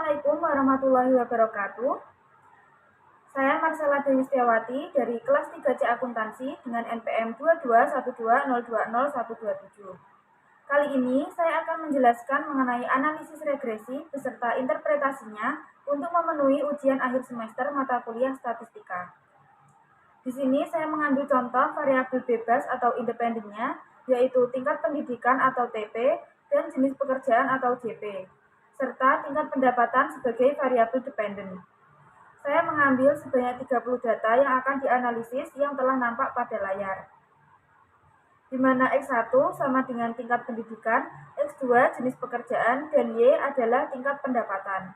Assalamualaikum warahmatullahi wabarakatuh. Saya Marcella Dewi Setiawati dari kelas 3C Akuntansi dengan NPM 2212020127. Kali ini saya akan menjelaskan mengenai analisis regresi beserta interpretasinya untuk memenuhi ujian akhir semester mata kuliah statistika. Di sini saya mengambil contoh variabel bebas atau independennya, yaitu tingkat pendidikan atau TP dan jenis pekerjaan atau JP, serta tingkat pendapatan sebagai variabel dependen. Saya mengambil sebanyak 30 data yang akan dianalisis yang telah nampak pada layar, di mana X1 sama dengan tingkat pendidikan, X2 jenis pekerjaan, dan Y adalah tingkat pendapatan.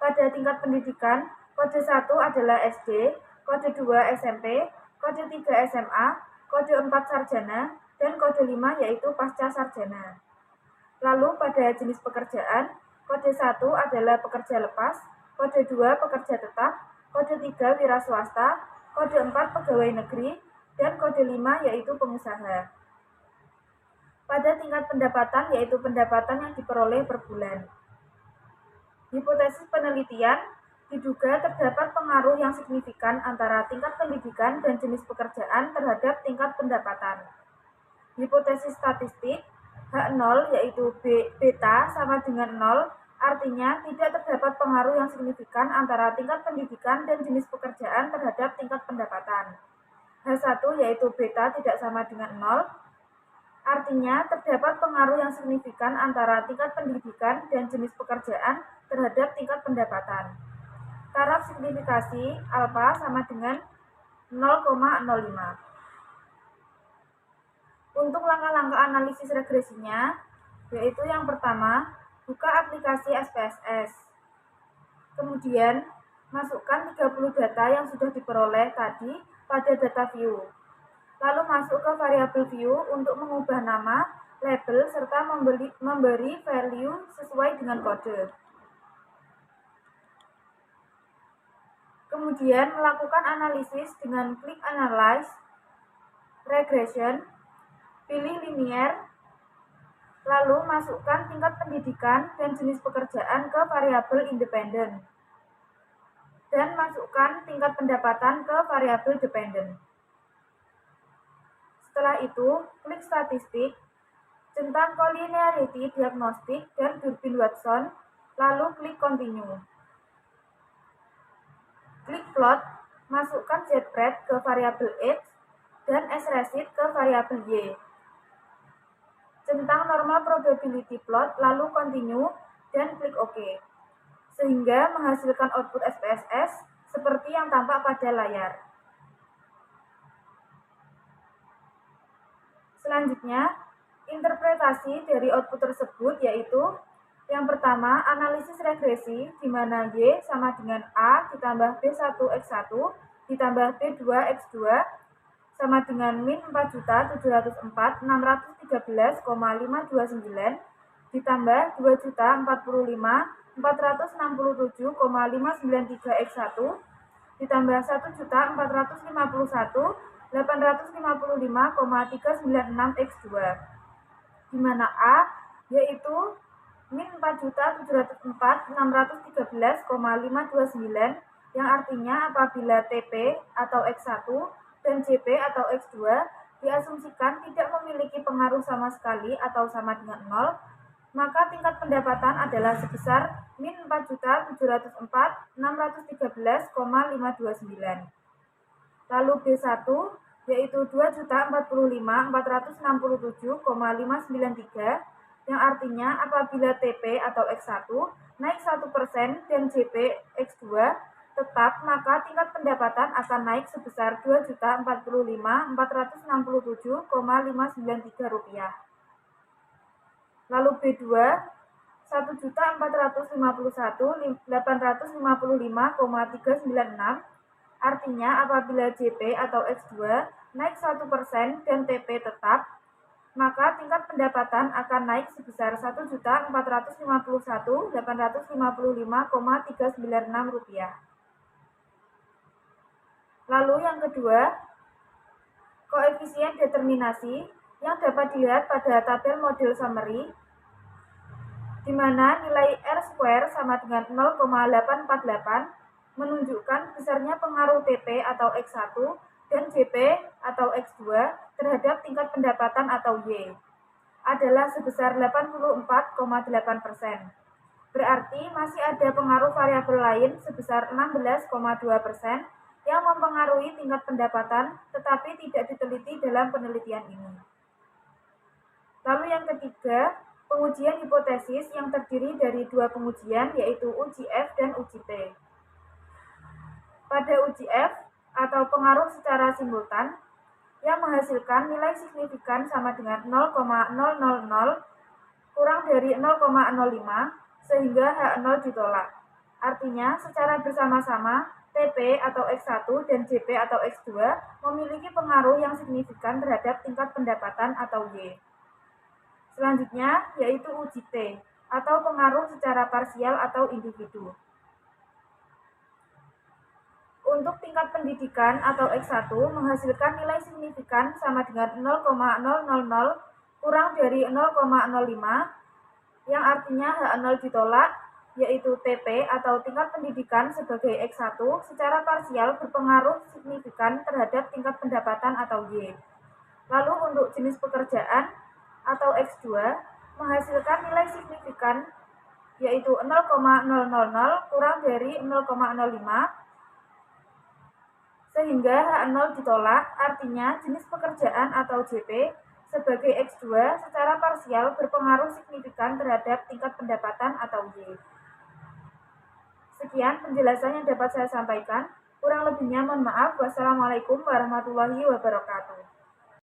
Pada tingkat pendidikan, kode 1 adalah SD, kode 2 SMP, kode 3 SMA, kode 4 sarjana, dan kode 5 yaitu pasca sarjana. Lalu pada jenis pekerjaan, kode 1 adalah pekerja lepas, kode 2 pekerja tetap, kode 3 wira swasta, kode 4 pegawai negeri, dan kode 5 yaitu pengusaha. Pada tingkat pendapatan yaitu pendapatan yang diperoleh per bulan. Hipotesis penelitian diduga terdapat pengaruh yang signifikan antara tingkat pendidikan dan jenis pekerjaan terhadap tingkat pendapatan. Hipotesis statistik H0 yaitu beta sama dengan 0, artinya tidak terdapat pengaruh yang signifikan antara tingkat pendidikan dan jenis pekerjaan terhadap tingkat pendapatan. H1 yaitu beta tidak sama dengan 0, artinya terdapat pengaruh yang signifikan antara tingkat pendidikan dan jenis pekerjaan terhadap tingkat pendapatan. Taraf signifikasi alfa sama dengan 0,05. Untuk langkah-langkah analisis regresinya, yaitu yang pertama, buka aplikasi SPSS. Kemudian, masukkan 30 data yang sudah diperoleh tadi pada data view. Lalu masuk ke variabel view untuk mengubah nama, label, serta memberi value sesuai dengan kode. Kemudian, melakukan analisis dengan klik Analyze, Regression, pilih linear, lalu masukkan tingkat pendidikan dan jenis pekerjaan ke variabel independen, dan masukkan tingkat pendapatan ke variabel dependen. Setelah itu, klik statistik, centang collinearity diagnostic dan Durbin-Watson, lalu klik continue. Klik plot, masukkan Z-pred ke variabel X dan S-recit ke variabel Y. Centang normal probability plot, lalu continue, dan klik OK. Sehingga menghasilkan output SPSS seperti yang tampak pada layar. Selanjutnya, interpretasi dari output tersebut yaitu yang pertama, analisis regresi di mana Y sama dengan A ditambah B1X1 ditambah B2X2 sama dengan min 4.704.613,529 ditambah 2.045.467,593 ditambah 1.451.855,396 X2, di mana A yaitu min 4.704.613,529 yang artinya apabila TP atau X1 dan JP atau X2 diasumsikan tidak memiliki pengaruh sama sekali atau sama dengan 0, maka tingkat pendapatan adalah sebesar min 4.704.613,529. Lalu B1 yaitu 2.045.467,593 yang artinya apabila TP atau X1 naik 1% dan JP X2 tetap, maka tingkat pendapatan akan naik sebesar Rp2.045.467,593. Lalu B2 1.451.855,396 artinya apabila JP atau X2 naik 1% dan TP tetap, maka tingkat pendapatan akan naik sebesar Rp1.451.855,396. Lalu yang kedua, koefisien determinasi yang dapat dilihat pada tabel model summary. di mana nilai R² sama dengan 0,848 menunjukkan besarnya pengaruh TP atau X1 dan JP atau X2 terhadap tingkat pendapatan atau Y adalah sebesar 84,8%. Berarti masih ada pengaruh variabel lain sebesar 16,2% yang mempengaruhi tingkat pendapatan tetapi tidak diteliti dalam penelitian ini. Lalu yang ketiga, pengujian hipotesis yang terdiri dari dua pengujian yaitu uji F dan uji T. Pada uji F atau pengaruh secara simultan yang menghasilkan nilai signifikan sama dengan 0,000 kurang dari 0,05 sehingga H0 ditolak. Artinya, secara bersama-sama, TP atau X1 dan JP atau X2 memiliki pengaruh yang signifikan terhadap tingkat pendapatan atau Y. Selanjutnya, yaitu uji T, atau pengaruh secara parsial atau individu. Untuk tingkat pendidikan atau X1 menghasilkan nilai signifikan sama dengan 0,000 kurang dari 0,05 yang artinya H0 ditolak, yaitu TP atau tingkat pendidikan sebagai X1 secara parsial berpengaruh signifikan terhadap tingkat pendapatan atau Y. Lalu untuk jenis pekerjaan atau X2 menghasilkan nilai signifikan yaitu 0,000 kurang dari 0,05 sehingga H0 ditolak, artinya jenis pekerjaan atau JP sebagai X2 secara parsial berpengaruh signifikan terhadap tingkat pendapatan atau Y. Sekian penjelasan yang dapat saya sampaikan. Kurang lebihnya mohon maaf. Wassalamualaikum warahmatullahi wabarakatuh.